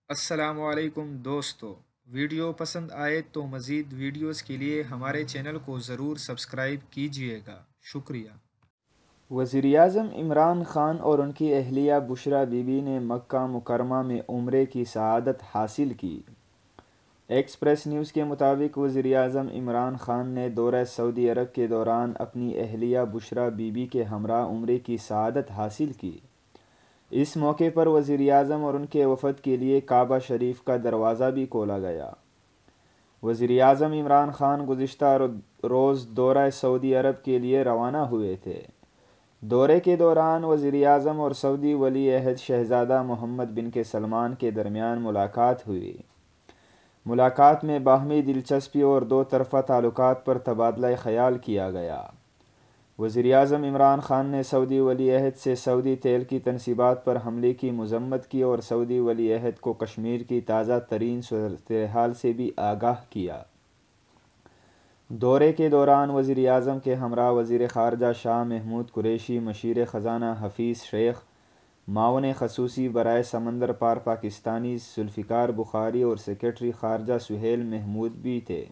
السلام علیکم دوستو، ویڈیو پسند آئے تو مزید ویڈیوز کے لیے ہمارے چینل کو ضرور سبسکرائب کیجیے گا، شکریہ۔ وزیراعظم عمران خان اور ان کی اہلیہ بشریٰ بی بی نے مکہ مکرمہ میں عمرے کی سعادت حاصل کی۔ ایکسپریس نیوز کے مطابق وزیراعظم عمران خان نے دورہ سعودی عرب کے دوران اپنی اہلیہ بشریٰ بی بی کے ہمراہ عمرے کی سعادت حاصل کی۔ اس موقع پر وزیراعظم اور ان کے وفد کے لیے کعبہ شریف کا دروازہ بھی کھولا گیا۔ وزیراعظم عمران خان گزشتہ روز دورہ سعودی عرب کے لیے روانہ ہوئے تھے۔ دورے کے دوران وزیراعظم اور سعودی ولی عہد شہزادہ محمد بن سلمان کے درمیان ملاقات ہوئی۔ ملاقات میں باہمی دلچسپی اور دو طرفہ تعلقات پر تبادلہ خیال کیا گیا۔ وزیراعظم عمران خان نے سعودی ولی عہد سے سعودی تیل کی تنصیبات پر حملے کی مذمت کی اور سعودی ولی عہد کو کشمیر کی تازہ ترین صورتحال سے بھی آگاہ کیا۔ دورے کے دوران وزیراعظم کے ہمراہ وزیر خارجہ شاہ محمود قریشی، مشیر خزانہ حفیظ شیخ، معاون خصوصی برائے سمندر پار پاکستانی ذوالفقار بخاری اور سیکریٹری خارجہ سہیل محمود بھی تھے۔